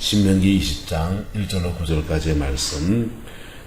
신명기 20장 1절로 9절까지의 말씀.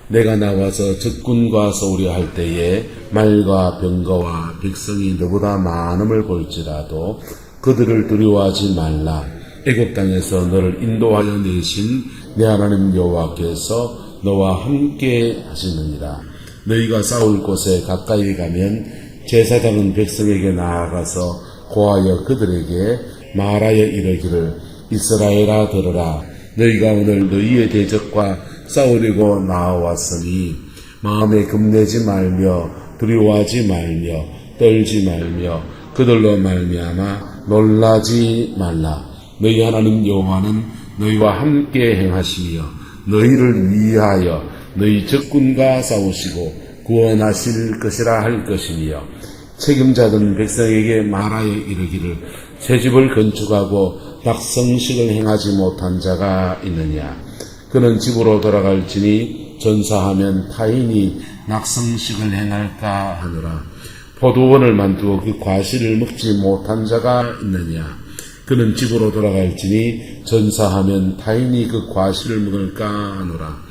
내가 나와서 적군과 싸우려 할 때에 말과 병거와 백성이 너보다 많음을 볼지라도 그들을 두려워하지 말라. 애굽 땅에서 너를 인도하여 내신 내 하나님 여호와께서 너와 함께 하시느니라. 너희가 싸울 곳에 가까이 가면 제사장은 백성에게 나아가서 고하여 그들에게 말하여 이르기를 이스라엘아 들으라. 너희가 오늘 너희의 대적과 싸우려고 나와왔으니 마음에 겁내지 말며 두려워하지 말며 떨지 말며 그들로 말미암아 놀라지 말라. 너희 하나님 여호와는 너희와 함께 행하시며 너희를 위하여 너희 적군과 싸우시고 구원하실 것이라 할 것이며 책임자든 백성에게 말하여 이르기를 새 집을 건축하고 낙성식을 행하지 못한 자가 있느냐. 그는 집으로 돌아갈지니 전사하면 타인이 낙성식을 행할까 하느라. 포도원을 만두어 그 과실을 먹지 못한 자가 있느냐. 그는 집으로 돌아갈지니 전사하면 타인이 그 과실을 먹을까 하노라.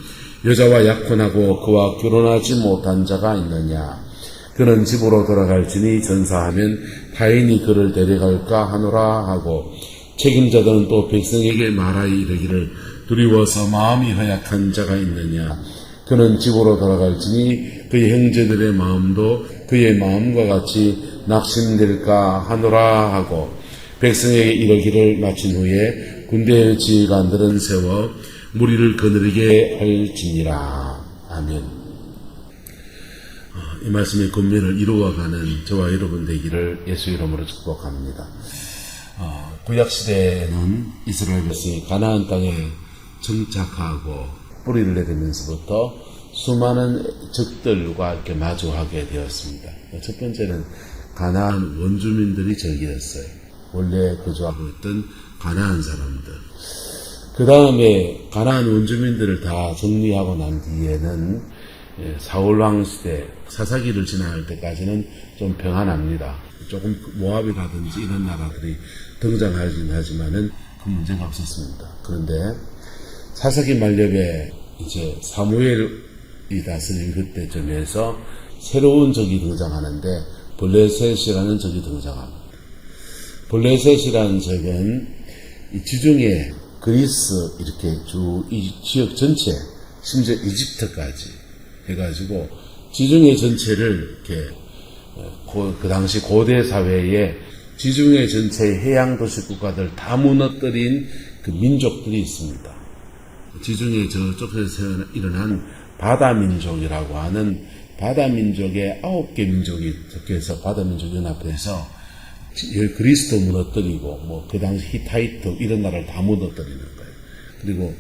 여자와 약혼하고 그와 결혼하지 못한 자가 있느냐. 그는 집으로 돌아갈지니 전사하면 타인이 그를 데려갈까 하노라 하고 책임자들은 또 백성에게 말하여 이르기를 두려워서 마음이 허약한 자가 있느냐. 그는 집으로 돌아갈지니 그의 형제들의 마음도 그의 마음과 같이 낙심될까 하노라 하고 백성에게 이르기를 마친 후에 군대의 지휘관들은 세워 무리를 거느리게 할지니라. 아멘. 이 말씀의 권면을 이루어가는 저와 여러분 되기를 예수 이름으로 축복합니다. 구약시대에는 이스라엘 백성이 가나안 땅에 정착하고 뿌리를 내리면서부터 수많은 적들과 이렇게 마주하게 되었습니다. 첫 번째는 가나안 원주민들이 적이었어요. 원래 거주하고 있던 가나안 사람들. 그 다음에 가나안 원주민들을 다 정리하고 난 뒤에는 사울왕 시대, 사사기를 지나갈 때까지는 좀 평안합니다. 조금 모압이라든지 이런 나라들이 등장하긴 하지만은 그 문제가 없었습니다. 그런데 사사기 말년에 이제 사무엘이 다스린 그때쯤에서 새로운 적이 등장하는데 블레셋이라는 적이 등장합니다. 블레셋이라는 적은 이 지중해 그리스 이렇게 이 지역 전체, 심지어 이집트까지 해가지고 지중해 전체를 이렇게 그 당시 고대 사회에 지중해 전체의 해양 도시 국가들 다 무너뜨린 그 민족들이 있습니다. 지중해 저쪽에서 일어난 바다 민족이라고 하는 바다 민족의 9개 민족이 적혀서 바다 민족 연합해서 그리스도 무너뜨리고 그 당시 히타이트 이런 나라를 다 무너뜨리는 거예요. 그리고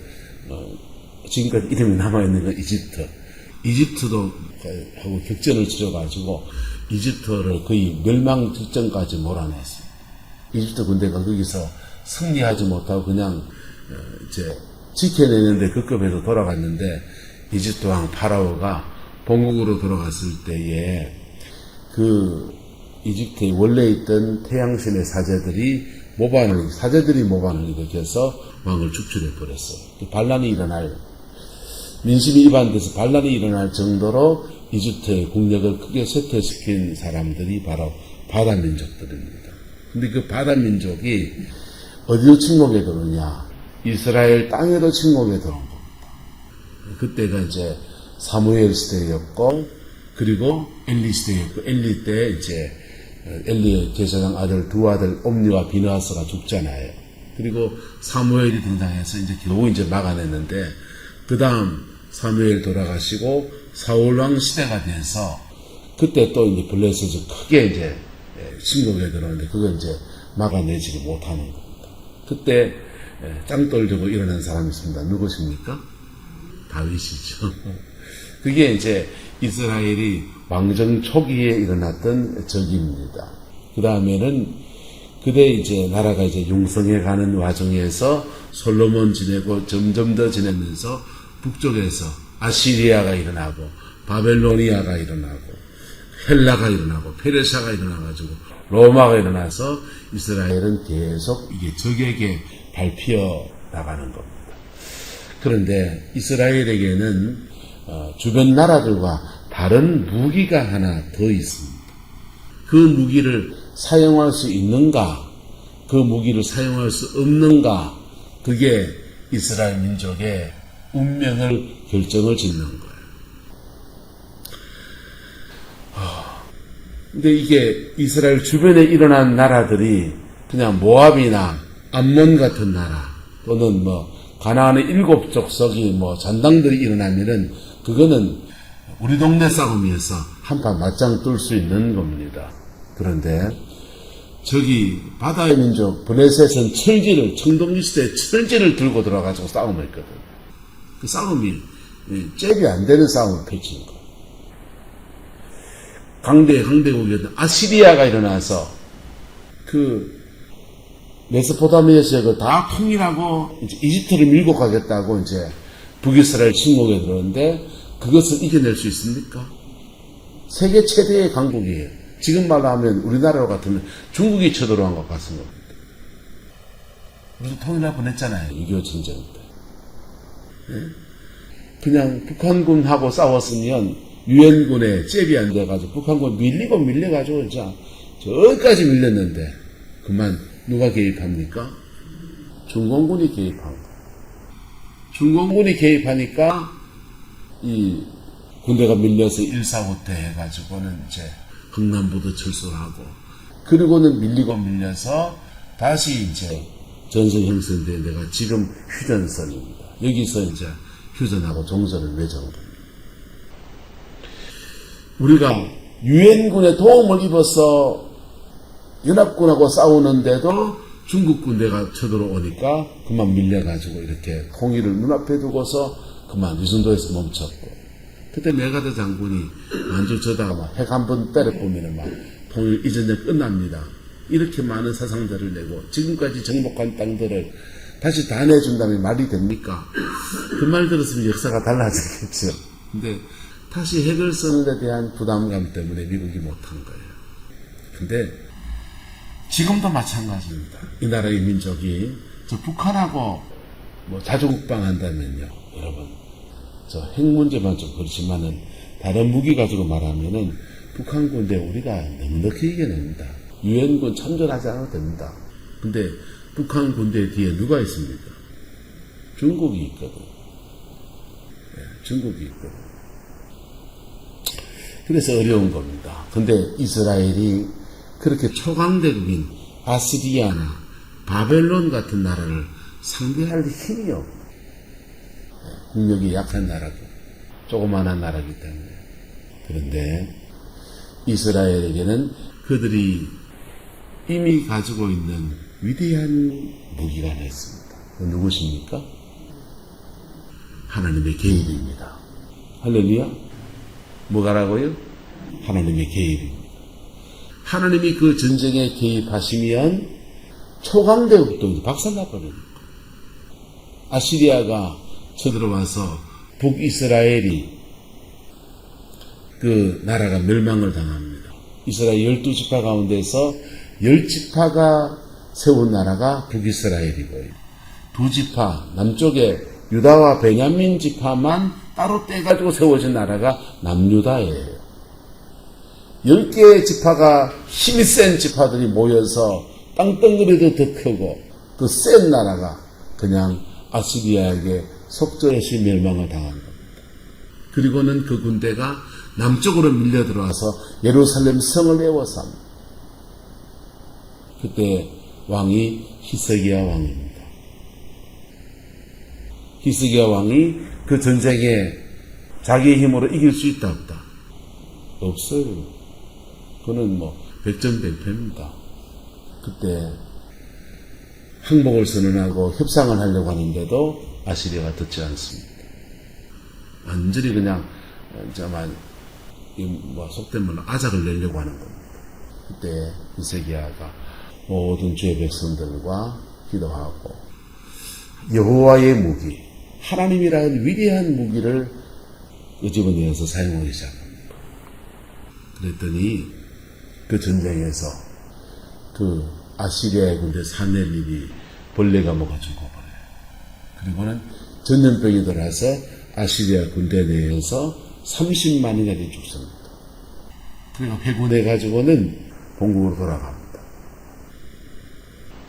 지금까지 이름이 남아있는 건 이집트도 하고 격전을 치러가지고 이집트를 거의 멸망 직전까지 몰아냈어요. 이집트 군대가 거기서 승리하지 못하고 그냥 이제 지켜내는데 급급해서 돌아갔는데 이집트 왕 파라오가 본국으로 돌아갔을 때에 그 이집트에 원래 있던 태양신의 사제들이 모반을 일으켜서 왕을 축출해 버렸어요. 반란이 일어날, 민심이 이반돼서 반란이 일어날 정도로 이집트의 국력을 크게 쇠퇴시킨 사람들이 바로 바다민족들입니다. 근데 그 바다민족이 어디로 침공해 들어오냐? 이스라엘 땅에도 침공해 들어온 겁니다. 그때가 이제 사무엘 시대였고, 그리고 엘리 시대였고, 엘리 때 이제 엘리의 제사장 아들 두 아들 옴니와 비느하스가 죽잖아요. 그리고 사무엘이 등장해서 이제 겨우 이제 막아냈는데, 그 다음 사무엘 돌아가시고 사울왕 시대가 돼서 그때 또 이제 블레셋이 크게 이제 침공해 들어오는데 그걸 이제 막아내지 못하는 겁니다. 그때 짱돌 들고 일어난 사람이 있습니다. 누구십니까? 다윗이죠. 그게 이제 이스라엘이 왕정 초기에 일어났던 적입니다. 그 다음에는 그때 이제 나라가 이제 융성해 가는 와중에서 솔로몬 지내고 점점 더 지내면서 북쪽에서 아시리아가 일어나고 바벨로니아가 일어나고 헬라가 일어나고 페르시아가 일어나가지고 로마가 일어나서 이스라엘은 계속 이게 적에게 밟혀 나가는 겁니다. 그런데 이스라엘에게는 주변 나라들과 다른 무기가 하나 더 있습니다. 그 무기를 사용할 수 있는가, 그 무기를 사용할 수 없는가, 그게 이스라엘 민족의 운명을 결정을 짓는 거예요. 근데 이게 이스라엘 주변에 일어난 나라들이 그냥 모압이나 암몬 같은 나라, 또는 가나안의 7족속이 잔당들이 일어나면은 그거는 우리 동네 싸움에서 한판 맞짱 뜰 수 있는 겁니다. 그런데 저기 바다의 민족 블레셋은 철지를, 청동기 시대에 철지를 들고 들어가지고 싸움을 했거든. 그 싸움이 잽이 안 되는 싸움을 펼친 거예요. 강대국이었던 아시리아가 일어나서 그 메소포타미아 지역을 다 통일하고 이제 이집트를 밀고 가겠다고 이제 북이스라엘 침공에 들었는데 그것을 이겨낼 수 있습니까? 세계 최대의 강국이에요. 지금 말로 하면 우리나라 같으면 중국이 쳐들어간 것 같습니다. 우리도 통일을 보냈잖아요. 6.25 전쟁 때. 그냥 북한군하고 싸웠으면 유엔군에 잽이 안 돼가지고 북한군 밀려가지고 저기까지 밀렸는데 그만 누가 개입합니까? 중공군이 개입한 거예요. 중공군이 개입하니까 이 군대가 밀려서 145태 해가지고는 이제 흥남부도 철수를 하고, 그리고는 밀려서 다시 이제 전선 형성된 데가 지금 휴전선입니다. 여기서 이제 휴전하고 종전을 맺은 겁니다. 우리가 유엔군의 도움을 입어서 연합군하고 싸우는데도 중국 군대가 쳐들어오니까 그만 밀려가지고 이렇게 통일을 눈앞에 두고서 그만 유순도에서 멈췄고, 그때 메가더 장군이 만주 저다가 막 핵 한 번 때려보면은 막 통일 이전에 끝납니다. 이렇게 많은 사상자를 내고 지금까지 정복한 땅들을 다시 다 내준다면 말이 됩니까? 그 말 들었으면 역사가 달라지겠죠. 근데 다시 핵을 쓰는 데 대한 부담감 때문에 미국이 못한 거예요. 근데 지금도 마찬가지입니다. 이 나라의 민족이 저 북한하고 자주국방 한다면요, 여러분, 저 핵 문제만 좀 그렇지만은 다른 무기 가지고 말하면은 북한 군대 우리가 넉넉히 이겨냅니다. 유엔군 참전하지 않아도 됩니다. 근데 북한 군대 뒤에 누가 있습니까? 중국이 있거든. 중국이 있거든. 그래서 어려운 겁니다. 근데 이스라엘이 그렇게 초강대국인 아시리아나 바벨론 같은 나라를 상대할 힘이 없고, 국력이 약한 나라고 조그마한 나라이기 때문에. 그런데 이스라엘에게는 그들이 이미 가지고 있는 위대한 무기가 하나 있습니다. 누구십니까? 하나님의 개입입니다. 할렐루야. 뭐가라고요? 하나님의 개입입니다. 하나님이 그 전쟁에 개입하시면 초강대국도 박살나버립니다. 아시리아가 쳐들어와서 북이스라엘이 그 나라가 멸망을 당합니다. 이스라엘 12지파 가운데서 10지파가 세운 나라가 북이스라엘이고요. 2지파, 남쪽에 유다와 베냐민 지파만 따로 떼가지고 세워진 나라가 남유다예요. 10개의 지파가 힘이 센 지파들이 모여서 땅덩어리도 더 크고 더 센 나라가 그냥 아시리아에게 속절없이 멸망을 당한 겁니다. 그리고는 그 군대가 남쪽으로 밀려 들어와서 예루살렘 성을 에워쌉니다. 그때 왕이 히스기야 왕입니다. 히스기야 왕이 그 전쟁에 자기의 힘으로 이길 수 있다 없다? 없어요. 그는 백전백패입니다. 그때 항복을 선언하고 협상을 하려고 하는데도 아시리아가 듣지 않습니다. 완전히 그냥 속된 말로 아작을 내려고 하는 겁니다. 그때 히스기야가 모든 주의 백성들과 기도하고 여호와의 무기, 하나님이라는 위대한 무기를 끄집어내어서 사용하기 시작합니다. 그랬더니 그 전쟁에서 그 아시리아의 군대 사넬립이 벌레가 먹어 죽어버려요. 그리고는 전염병이 들어와서 아시리아 군대 내에서 30만이나 죽습니다. 그리고 회군해가지고는 본국으로 돌아갑니다.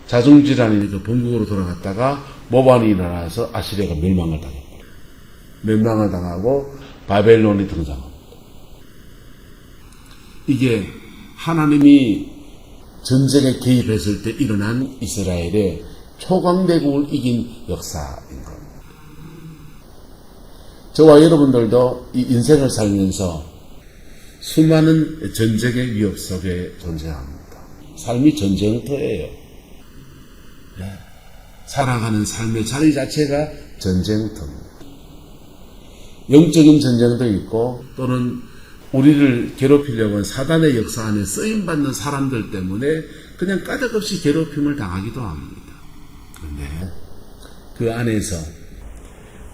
자중질환이니까 본국으로 돌아갔다가 모반이 일어나서 아시리아가 멸망을 당합니다. 멸망을 당하고 바벨론이 등장합니다. 이게 하나님이 전쟁에 개입했을 때 일어난 이스라엘의 초강대국을 이긴 역사인 겁니다. 저와 여러분들도 이 인생을 살면서 수많은 전쟁의 위협 속에 존재합니다. 삶이 전쟁터예요. 살아가는 삶의 자리 자체가 전쟁터입니다. 영적인 전쟁도 있고 또는 우리를 괴롭히려고 하는 사단의 역사 안에 쓰임받는 사람들 때문에 그냥 까닭없이 괴롭힘을 당하기도 합니다. 그런데 그 안에서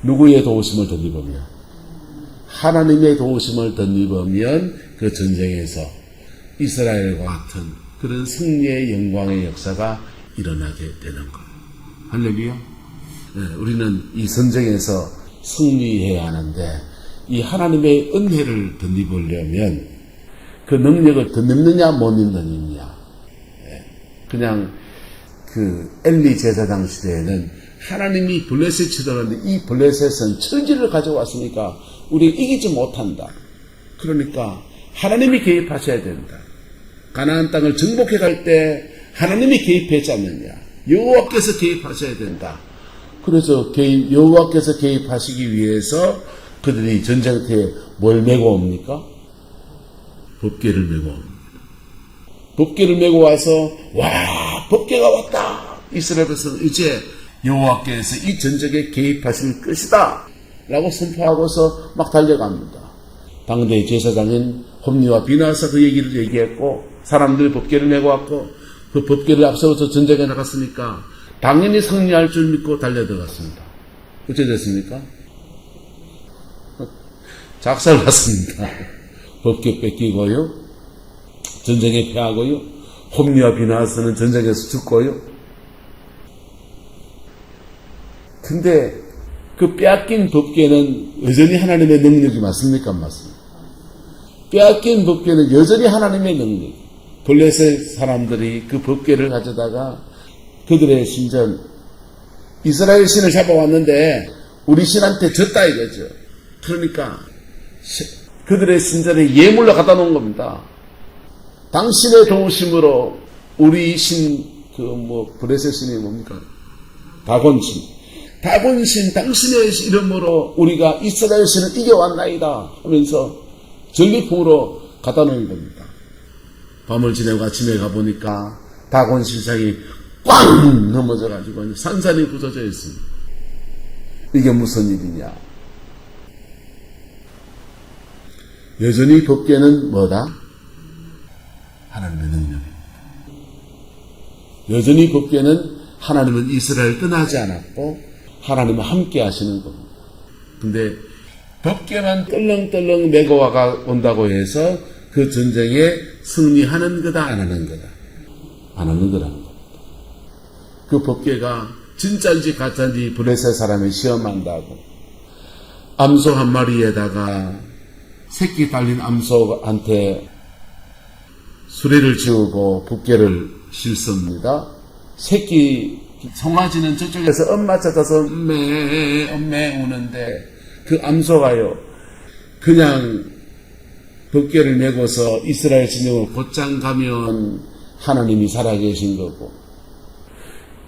누구의 도우심을 덧입으면 하나님의 도우심을 덧입으면 그 전쟁에서 이스라엘과 같은 그런 승리의 영광의 역사가 일어나게 되는 거예요. 할렐루야. 우리는 이 전쟁에서 승리해야 하는데 이 하나님의 은혜를 덧입으려면 그 능력을 덧입느냐 못 입느냐. 그냥 그 엘리 제사장 시대에는 하나님이 블레셋 치더라는데 이 블레셋은 천지를 가져왔으니까 우리가 이기지 못한다. 그러니까 하나님이 개입하셔야 된다. 가나안 땅을 정복해 갈 때 하나님이 개입하지 않느냐. 여호와께서 개입하셔야 된다. 그래서 여호와께서 개입하시기 위해서 그들이 전쟁터에 뭘 메고 옵니까? 법궤를 메고 옵니다. 법궤를 메고 와서 와 법궤가 왔다. 이스라엘 백성은 이제 여호와께서 이 전쟁에 개입하실 것이다 라고 선포하고서 막 달려갑니다. 당대의 제사장인 홈리와 비나아사 그 얘기를 얘기했고 사람들이 법궤를 메고 왔고 그 법궤를 앞세워서 전쟁에 나갔으니까 당연히 승리할 줄 믿고 달려들어갔습니다. 어째 됐습니까? 작살났습니다. 법궤 뺏기고요. 전쟁에 패하고요. 홈리와 비나아사는 전쟁에서 죽고요. 근데 그 빼앗긴 법궤는 여전히 하나님의 능력이 맞습니까? 안 맞습니까? 빼앗긴 법궤는 여전히 하나님의 능력. 블레셋 사람들이 그 법궤를 가져다가 그들의 신전 이스라엘 신을 잡아왔는데 우리 신한테 졌다 이거죠. 그러니까 그들의 신전에 예물로 갖다 놓은 겁니다. 당신의 도우심으로 우리 신 블레셋 신이 뭡니까? 다곤신 당신의 이름으로 우리가 이스라엘 신을 이겨왔나이다 하면서 전리품으로 갖다 놓은 겁니다. 밤을 지내고 아침에 가보니까 다곤신상이 꽝 넘어져가지고 산산이 부서져 있습니다. 이게 무슨 일이냐? 여전히 법궤는 뭐다? 하나님의 능력입니다. 여전히 법궤는 하나님은 이스라엘 떠나지 않았고 하나님은 함께 하시는 겁니다. 근데 법궤만 떨렁떨렁 메고 온다고 해서 그 전쟁에 승리하는 거다 안 하는 거다? 안 하는 거라는 겁니다. 그 법궤가 진짜인지 가짜인지 블레셋 사람이 시험한다고 암소 한 마리에다가 새끼 달린 암소한테 수레를 지우고 법궤를 싣습니다. 새끼 송아지는 저쪽에서 엄마 찾아서 엄매 우는데 그 암소가요 그냥 법궤를 메고서 이스라엘 진영을 곧장 가면 하나님이 살아계신 거고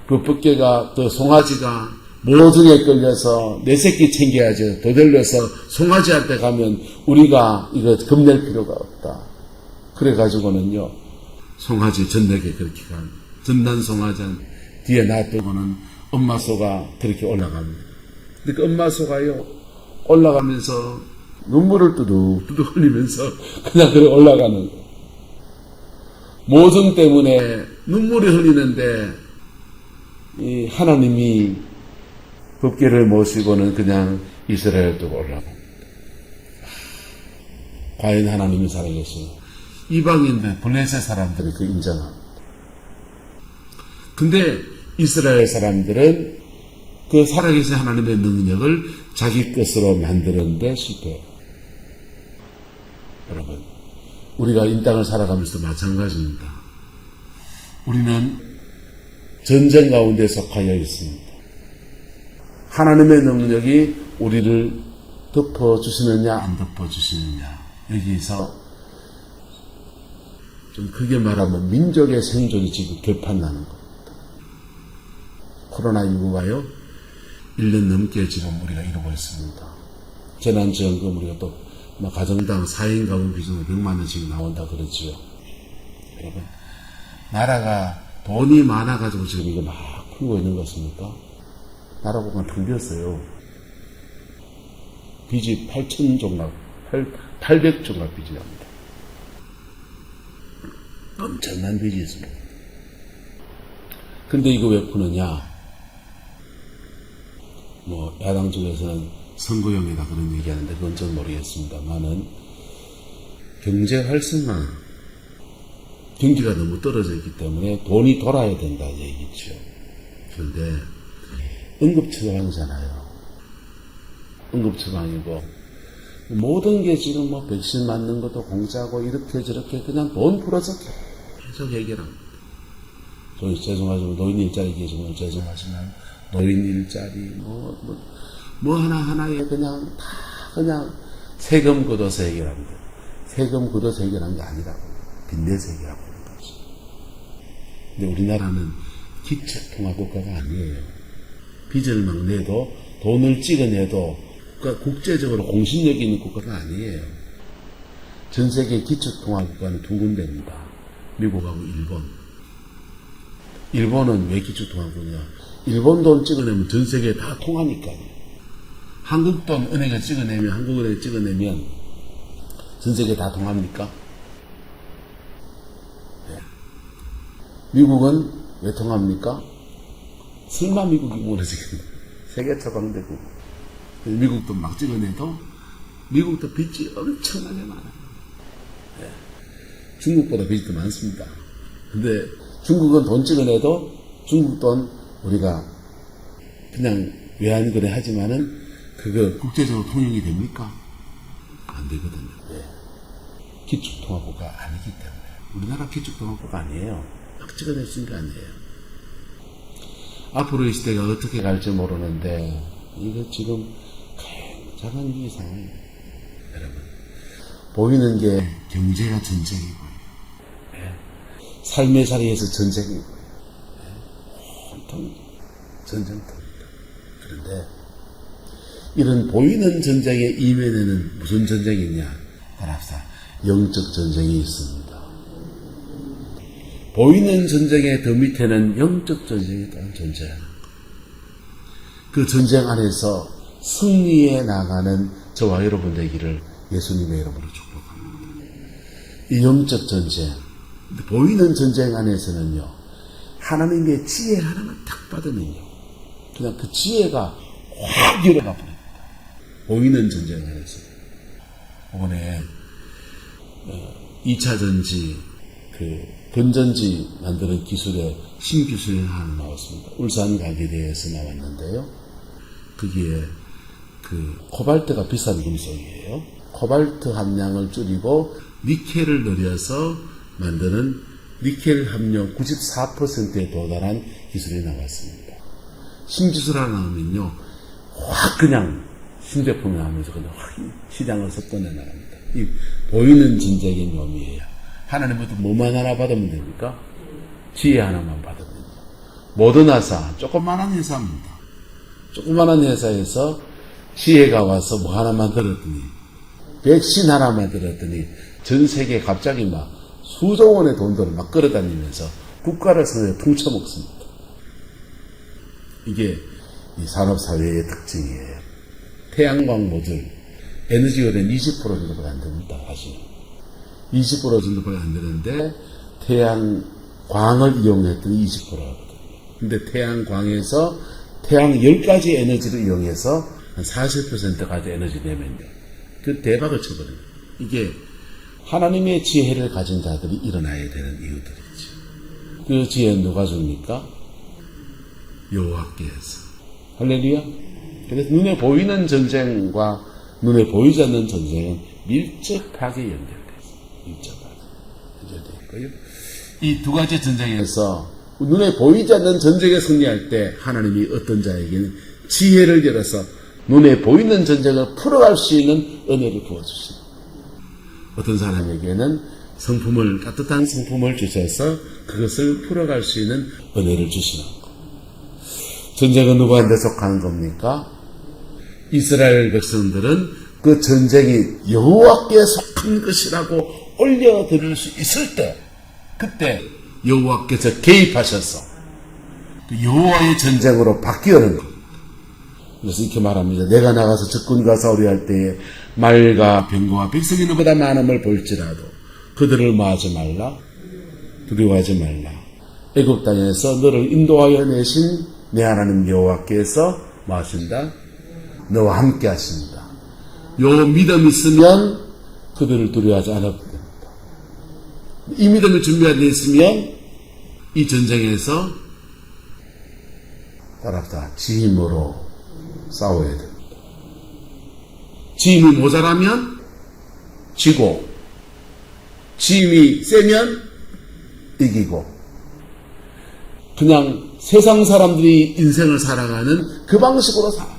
그 법궤가 또 송아지가 모종에 끌려서 내 새끼 챙겨야죠. 도들려서 송아지한테 가면 우리가 이거 겁낼 필요가 없다. 그래가지고는요 송아지 전내게 그렇게 간 전난 송아지 뒤에 놔두고는 엄마 소가 그렇게 올라갑니다. 근데 그 엄마 소가요 올라가면서 눈물을 뚜둑뚜둑 흘리면서 그냥 그래 올라가는 거예요. 모성 때문에 눈물이 흘리는데 이 하나님이 법궤를 모시고는 그냥 이스라엘 두고 올라갑니다. 과연 하나님이 살아계시나? 이방인들 블레셋 사람들이 그 인정합니다. 근데 이스라엘 사람들은 그 살아계신 하나님의 능력을 자기 것으로 만드는데 실패해요. 여러분, 우리가 이 땅을 살아가면서 마찬가지입니다. 우리는 전쟁 가운데 속하여 있습니다. 하나님의 능력이 우리를 덮어주시느냐 안 덮어주시느냐, 여기서 좀 크게 말하면 민족의 생존이 지금 결판나는 겁니다. 코로나19가요 1년 넘게 지금 우리가 이루고 있습니다. 재난지원금 우리가 또 가정당 4인 가구 기준으로 100만 원씩 나온다 그러지요. 여러분, 나라가 돈이 많아가지고 지금 이거 막 풀고 있는 것입니까? 나라 보면 텅 비었어요. 빚이 800조가 빚이 납니다. 엄청난 빚이 있습니다. 근데 이거 왜 푸느냐? 야당 쪽에서는 선거용이다 그런 얘기하는데 그건 전 모르겠습니다만은 경제 활성화, 경기가 너무 떨어져 있기 때문에 돈이 돌아야 된다 얘기죠. 그런데 응급처방이잖아요. 응급처방이고 모든 게 지금 백신 맞는 것도 공짜고 이렇게 저렇게 그냥 돈 풀어서 계속 해결합니다. 저희 죄송하지만 노인 일자리 계시면 죄송하지만 노인 일자리 하나하나에 그냥 다 그냥 세금 걷어서 해결합니다. 세금 걷어서 해결한 게 아니라고 빚내서 해결하고 있는 거지. 근데 우리나라는 기초통화국가가 아니에요. 빚을 막 내도 돈을 찍어내도 국제적으로 공신력 있는 국가가 아니에요. 전 세계 기초통화국가는 두 군데입니다. 미국하고 일본. 일본은 왜 기초통화국이냐? 일본 돈 찍어내면 전 세계에 다 통하니까요. 한국 돈 은행에 찍어내면, 한국 은행에 찍어내면 전 세계에 다 통합니까? 네. 미국은 왜 통합니까? 설마 미국이 무너지겠나? 세계 처방되고. 미국도 막 찍어내도 미국도 빚이 엄청나게 많아요. 네. 중국보다 빚이 더 많습니다. 근데 중국은 돈 찍어내도 중국 돈 우리가 그냥 외환거래 하지만은 그거 국제적으로 통용이 됩니까? 안 되거든요. 네. 기축통화국가 아니기 때문에. 우리나라 기축통화국가 아니에요. 막 찍어낼 수 있는 게 아니에요. 앞으로 이 시대가 어떻게 갈지 모르는데 이거 지금 굉장한 위기 상황이에요. 여러분, 보이는 게 경제가 전쟁이고요. 네. 삶의 자리에서 전쟁이고요. 네. 온통 전쟁터입니다. 그런데 이런 보이는 전쟁의 이면에는 무슨 전쟁이 있냐? 따라합시다. 영적 전쟁이 있습니다. 보이는 전쟁의 더 밑에는 영적 전쟁이 또한 존재합니다. 그 전쟁 안에서 승리해 나가는 저와 여러분 되기를 예수님의 이름으로 축복합니다. 이 영적 전쟁, 보이는 전쟁 안에서는요, 하나님의 지혜 하나만 딱 받으면요, 그냥 그 지혜가 확 일어나 버립니다. 보이는 전쟁 안에서. 이번에 2차 전지, 건전지 만드는 기술에 신기술이 하나 나왔습니다. 울산 가계대에서 나왔는데요. 거기에 코발트가 비싼 금속이에요. 코발트 함량을 줄이고 니켈을 늘려서 만드는 니켈 함량 94%에 도달한 기술이 나왔습니다. 신기술 하나 나오면요, 확 그냥 신제품이 하면서 그냥 확 시장을 석권해 나갑니다. 이 보이는 전쟁의 묘미예요. 하나님부터 뭐만 하나 받으면 됩니까? 지혜 하나만 받으면 됩니다. 모든 회사, 조그만한 회사입니다. 조그만한 회사에서 지혜가 와서 뭐 하나만 들었더니, 백신 하나만 들었더니, 전 세계에 갑자기 막 수조 원의 돈들을 막 끌어다니면서 국가를 손에 퉁쳐먹습니다. 이게 이 산업사회의 특징이에요. 태양광 모듈, 에너지 효율은 20% 정도밖에 안 됩니다, 사실. 20% 정도밖에 안 되는데, 태양광을 이용했더니 20%거든요. 근데 태양광에서 태양 10가지 에너지를 이용해서 한 40%까지 에너지 내면요, 그 대박을 쳐버려요. 이게 하나님의 지혜를 가진 자들이 일어나야 되는 이유들이죠. 그 지혜는 누가 줍니까? 여호와께서. 할렐루야. 그래서 눈에 보이는 전쟁과 눈에 보이지 않는 전쟁은 밀접하게 연결돼 있어요. 밀접하게 연결돼 있고요. 이 두 가지 전쟁에서 눈에 보이지 않는 전쟁에 승리할 때 하나님이 어떤 자에게는 지혜를 열어서 눈에 보이는 전쟁을 풀어갈 수 있는 은혜를 부어주십니다. 어떤 사람에게는 성품을, 따뜻한 성품을 주셔서 그것을 풀어갈 수 있는 은혜를 주시는 것. 전쟁은 누구한테 속하는 겁니까? 이스라엘 백성들은 그 전쟁이 여호와께 속한 것이라고 올려드릴 수 있을 때, 그때 여호와께서 개입하셔서 그 여호와의 전쟁으로 바뀌어는 겁니다. 그래서 이렇게 말합니다. 내가 나가서 적군과 싸우려 때에 말과 병거와 백성이 너보다 많음을 볼지라도 그들을 마하지 말라, 두려워하지 말라. 애굽 땅에서 너를 인도하여 내신 내 하나님 여호와께서 뭐 하신다? 너와 함께 하신다. 요 믿음 있으면 그들을 두려워하지 않아도 됩니다. 이 믿음을 준비하여 있으면 이 전쟁에서 따라합시다. 지힘으로 싸워야 됩니다. 지힘이 모자라면 지고, 지힘이 세면 이기고, 그냥 세상 사람들이 인생을 살아가는 그 방식으로 살아요.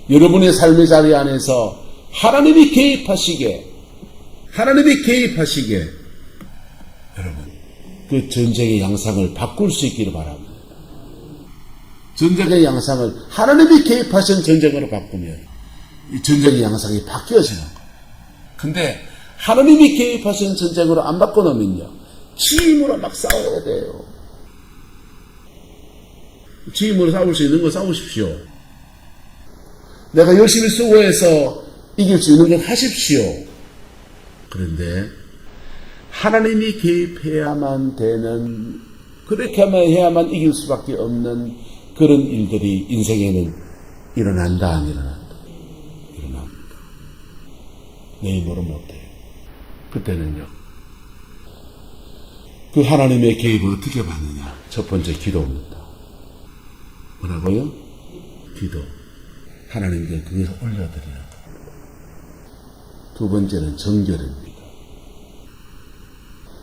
여러분의 삶의 자리 안에서 하나님이 개입하시게, 여러분, 그 전쟁의 양상을 바꿀 수 있기를 바랍니다. 전쟁의 양상을 하나님이 개입하신 전쟁으로 바꾸면 이 전쟁의 양상이 바뀌어지는 거예요. 근데 하나님이 개입하신 전쟁으로 안 바꿔놓으면요, 지힘으로 막 싸워야 돼요. 지힘으로 싸울 수 있는 거 싸우십시오. 내가 열심히 수고해서 이길 수 있는 건 하십시오. 그런데 하나님이 개입해야만 되는, 그렇게 해야만 이길 수밖에 없는 그런 일들이 인생에는 일어난다, 안 일어난다? 일어납니다. 내 힘으로 못해요. 그때는요, 그 하나님의 개입을 어떻게 받느냐? 첫 번째, 기도입니다. 뭐라고요? 기도. 하나님께 그것을 올려드리는 것. 두 번째는 정결입니다.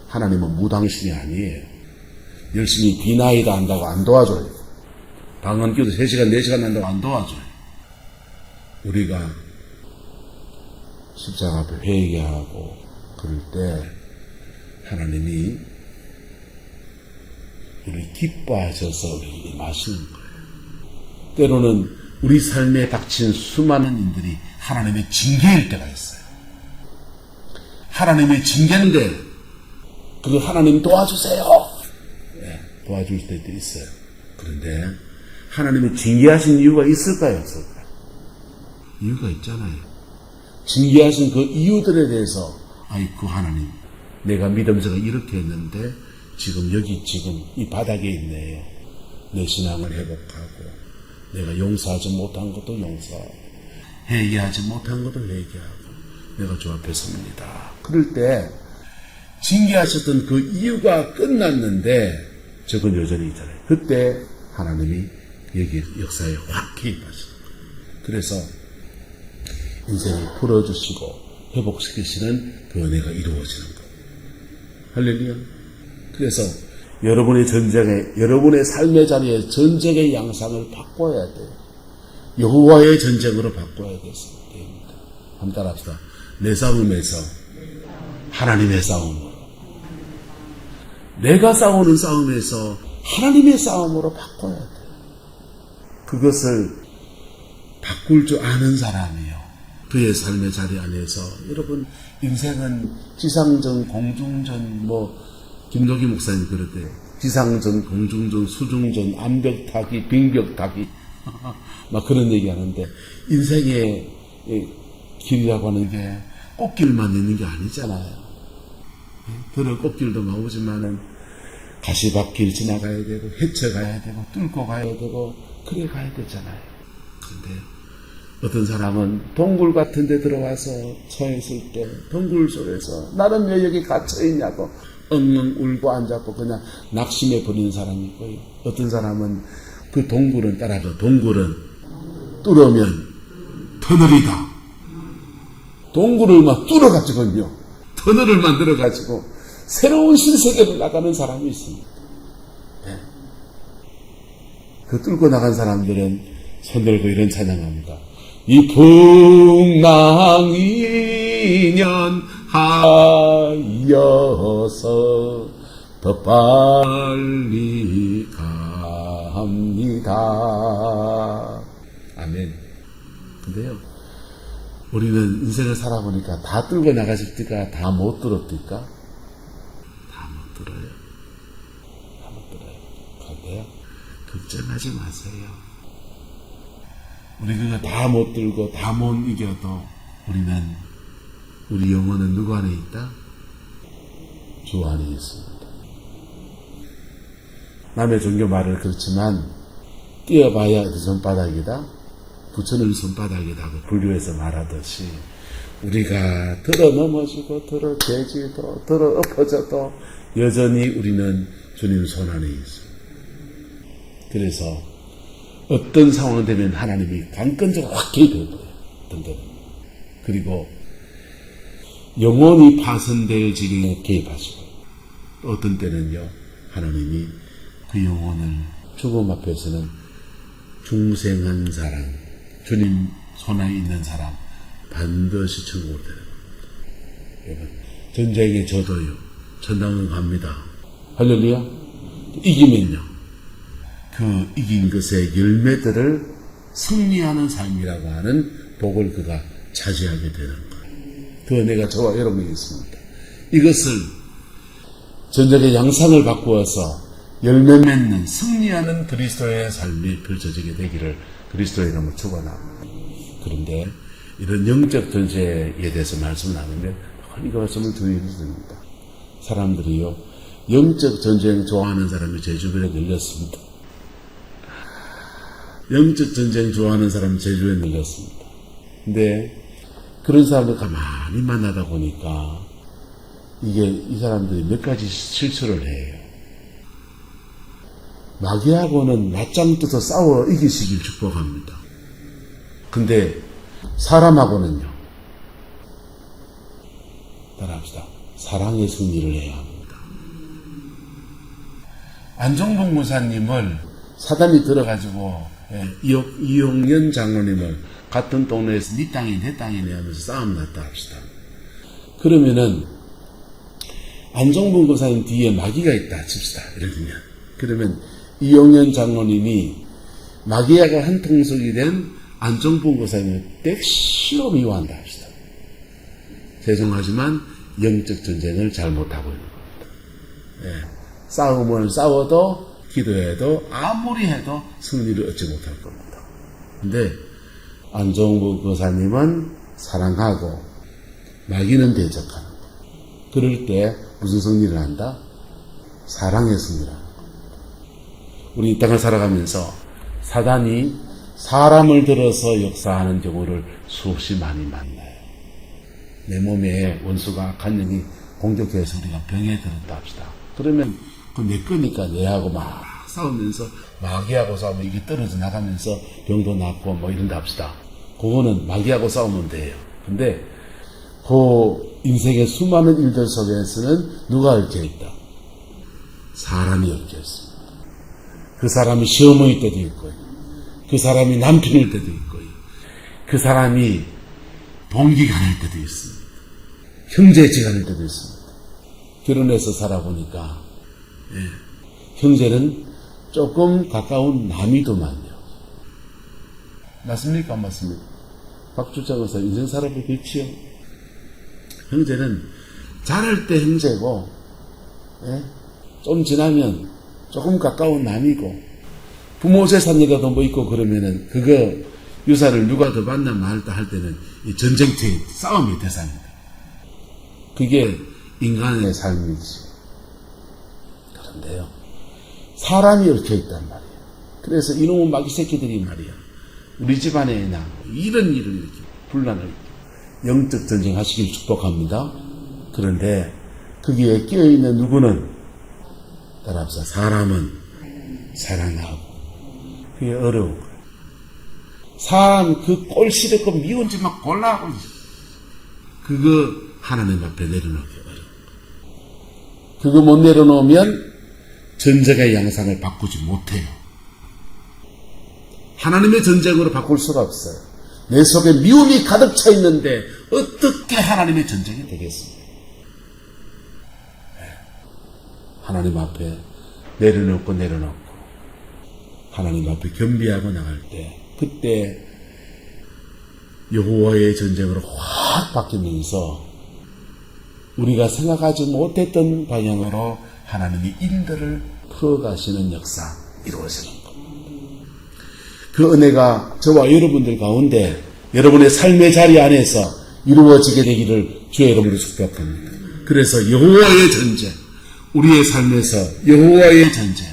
하나님은 무당신이 아니에요. 열심히 비나이다 한다고 안 도와줘요. 방언기도 3시간, 4시간 한다고 안 도와줘요. 우리가 십자가 앞에 회개하고 그럴 때 하나님이 우리 기뻐하셔서 우리 마시는 거예요. 때로는 우리 삶에 닥친 수많은 일들이 하나님의 징계일 때가 있어요. 하나님의 징계인데 그거 하나님 도와주세요. 네, 도와줄 때도 있어요. 그런데 하나님이 징계하신 이유가 있을까요? 없을까요? 이유가 있잖아요. 징계하신 그 이유들에 대해서 아이고 하나님, 내가 믿음서가 이렇게 했는데 지금 이 바닥에 있네요. 내 신앙을 회복하고 내가 용서하지 못한 것도 용서하고 회개하지 못한 것도 회개하고 내가 주 앞에 섭니다. 그럴 때 징계하셨던 그 이유가 끝났는데 저건 여전히 있잖아요. 그때 하나님이 여기 역사에 확 개입하시는 거예요. 그래서 인생을 풀어주시고 회복시키시는 그 은혜가 이루어지는 거예요. 할렐루야. 그래서 여러분의 여러분의 삶의 자리에 전쟁의 양상을 바꿔야 돼요. 여호와의 전쟁으로 바꿔야 됩니다. 한번 따라합시다. 내 싸움에서 하나님의 싸움으로, 내가 싸우는 싸움에서 하나님의 싸움으로 바꿔야 돼요. 그것을 바꿀 줄 아는 사람이요, 그의 삶의 자리 안에서, 여러분 인생은 지상전, 공중전, 김도기 목사님 그러대요. 지상전, 공중전, 수중전, 암벽타기, 빙벽타기 막 그런 얘기하는데, 인생의 길이라고 하는 게 꽃길만 있는 게 아니잖아요. 들어 꽃길도 나오지만은 가시밭길 지나가야 되고 헤쳐가야 되고 뚫고 가야 되고 그래 가야 되잖아요. 그런데 어떤 사람은 동굴 같은 데 들어와서 처했을 때 동굴 속에서 나는 왜 여기 갇혀있냐고 엉엉 울고 앉았고 그냥 낙심해 버리는 사람이 있고요. 어떤 사람은 그 동굴은 따라가. 동굴은 뚫으면 터널이다. 동굴을 막 뚫어가지고요. 터널을 만들어가지고 새로운 신세계를 나가는 사람이 있습니다. 네. 그 뚫고 나간 사람들은 손 들고 이런 찬양합니다. 이 풍랑이년 하여서 더 빨리 갑니다. 아멘. 근데요, 우리는 인생을 살아보니까 다 뚫고 나가십니까? 다 못 뚫었습니까? 다 못 뚫어요. 다 못 뚫어요. 그런데요, 걱정하지 마세요. 우리 그거 다 못 뚫고 다 못 이겨도 우리 영혼은 누구 안에 있다? 주 안에 있습니다. 남의 종교 말을 그렇지만 뛰어봐야 어디 손바닥이다? 부처님 손바닥이다 고 불교에서 말하듯이 우리가 들어 넘어지고 들어 깨지도 들어 엎어져도 여전히 우리는 주님 손 안에 있습니다. 그래서 어떤 상황이 되면 하나님이 강건적으로 확 개입해버려요. 어떤 때는. 그리고 영혼이 파손될 지경에 개입하시고 어떤 때는요 하나님이 그 영혼을 죽음 앞에서는 중생한 사람, 주님 손 안에 있는 사람 반드시 천국으로 데려갑니다. 여러분, 전쟁에 져도요 전당은 갑니다. 할렐루야. 이기면요 그 이긴 것의 열매들을 승리하는 삶이라고 하는 복을 그가 차지하게 되는 거예요. 그 은혜가 저와 여러분에게 있습니다. 이것을 전쟁의 양상을 바꾸어서 열매 맺는 승리하는 그리스도의 삶이 펼쳐지게 되기를 그리스도의 이름으로 축원합니다. 그런데 이런 영적 전쟁에 대해서 말씀을 나누면 이 말씀을 주의해야 됩니다. 사람들이요 영적 전쟁 좋아하는 사람이 제 주변에 늘렸습니다. 영적 전쟁 좋아하는 사람이 제 주변에 늘렸습니다. 근데 그런 사람들 가만히 만나다 보니까 이 사람들이 몇 가지 실수를 해요. 마귀하고는 맞짱 떠서 싸워 이기시길 축복합니다. 근데 사람하고는요, 따라합시다. 사랑의 승리를 해야 합니다. 안종봉 무사님을 사단이 들어가지고 이용연 장로님을 같은 동네에서 네 땅이 내 땅이네 하면서 싸움 났다 합시다. 그러면은 안종봉 고사님 뒤에 마귀가 있다 칩시다. 그러면 이용연 장로님이 마귀야가 한 통속이 된 안종봉 고사님을 백시로 미워한다 합시다. 죄송하지만 영적 전쟁을 잘못하고 있는 겁니다. 싸움을 싸워도 기도해도 아무리 해도 승리를 얻지 못할 겁니다. 근데 안종봉 고사님은 사랑하고 마귀는 대적하는 거예요. 그럴 때 무슨 승리를 한다? 사랑의 승리를 한다. 우리 이 땅을 살아가면서 사단이 사람을 들어서 역사하는 경우를 수없이 많이 만나요. 내 몸에 원수가 악한 영이 공격해서 우리가 병에 들었다 합시다. 그러면 그 내 거니까 내하고 막 싸우면서 마귀하고 싸우면 이게 떨어져 나가면서 병도 낫고 뭐 이런다 합시다. 그거는 마귀하고 싸우면 돼요. 근데 그 인생의 수많은 일들 속에서는 누가 얽혀 있다? 사람이 얽혀 있습니다. 그 사람이 시어머니 때도 있고요. 그 사람이 남편일 때도 있고요. 그 사람이 동기간일 때도 있습니다. 형제지간일 때도 있습니다. 결혼해서 살아보니까 형제는 조금 가까운 남이더만요. 맞습니까? 안 맞습니까? 박주장 의사 인생 살아보고 그렇지요. 형제는 자랄 때 형제고 좀 지나면 조금 가까운 남이고 부모 재산이라도 뭐 있고 그러면은 그거 유산을 누가 더 받나 말다 할 때는 이 전쟁터의 싸움의 대상입니다. 그게 인간의 삶이지. 그런데요, 사람이 얽혀 있단 말이에요. 그래서 이놈의 마귀 새끼들이 말이야, 우리 집안에나 이런 일을 이렇게 분란을 영적 전쟁 하시길 축복합니다. 그런데 거기에 끼어있는 누구는 따라합시다. 사람은 사랑하고 그게 어려운 거예요. 사람 그 꼴시럽고 미운 짓만 골라하고 있어. 그거 하나님 앞에 내려놓기 어려워. 그거 못 내려놓으면 전쟁의 양상을 바꾸지 못해요. 하나님의 전쟁으로 바꿀 수가 없어요. 내 속에 미움이 가득 차 있는데 어떻게 하나님의 전쟁이 되겠습니까? 하나님 앞에 내려놓고 하나님 앞에 겸비하고 나갈 때 그때 여호와의 전쟁으로 확 바뀌면서 우리가 생각하지 못했던 방향으로 하나님이 일들을 풀어가시는 역사 이루어지는 겁니다. 그 은혜가 저와 여러분들 가운데 여러분의 삶의 자리 안에서 이루어지게 되기를 주의 이름으로 축복합니다. 그래서 여호와의 전쟁, 우리의 삶에서 여호와의 전쟁,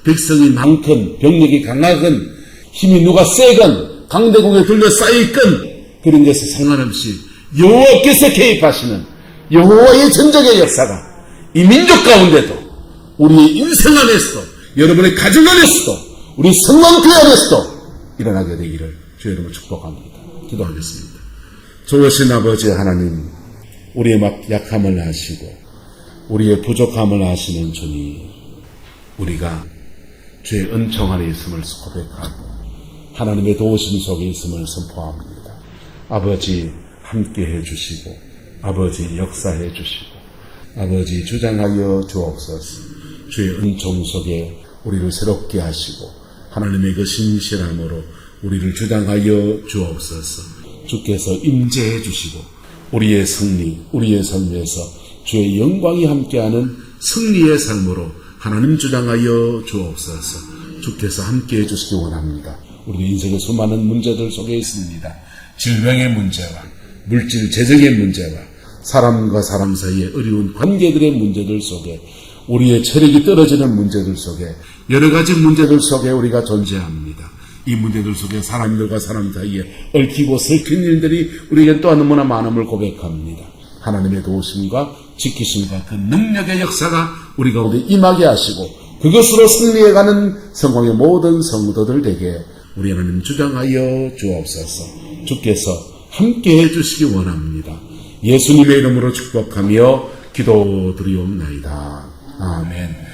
백성이 많건 병력이 강하건 힘이 누가 세건 강대국에 둘러싸여있건 그런 것에 상관없이 여호와께서 개입하시는 여호와의 전쟁의 역사가 이 민족 가운데도 우리의 인생 안에서도 여러분의 가정 안에서도 우리 성만교회 안에서도 일어나게 되기를 주의 이름으로 축복합니다. 기도하겠습니다. 좋으신 아버지 하나님, 우리의 약함을 아시고 우리의 부족함을 아시는 주님, 우리가 주의 은총 안에 있음을 고백하고 하나님의 도우심 속에 있음을 선포합니다. 아버지 함께 해주시고 아버지 역사해 주시고 아버지 주장하여 주옵소서. 주의 은총 속에 우리를 새롭게 하시고 하나님의 그 신실함으로 우리를 주장하여 주옵소서. 주께서 임재해 주시고 우리의 승리, 우리의 삶에서 주의 영광이 함께하는 승리의 삶으로 하나님 주장하여 주옵소서. 주께서 함께해 주시기 원합니다. 우리 인생의 수많은 문제들 속에 있습니다. 질병의 문제와 물질 재정의 문제와 사람과 사람 사이의 어려운 관계들의 문제들 속에 우리의 체력이 떨어지는 문제들 속에 여러 가지 문제들 속에 우리가 존재합니다. 이 문제들 속에 사람들과 사람 사이에 얽히고 설킨 일들이 우리에게 또한 너무나 많음을 고백합니다. 하나님의 도우심과 지키심과 그 능력의 역사가 우리 가운데 임하게 하시고 그것으로 승리해가는 성공의 모든 성도들 되게 우리 하나님 주장하여 주옵소서. 주께서 함께해 주시기 원합니다. 예수님의 이름으로 축복하며 기도드리옵나이다. 아멘.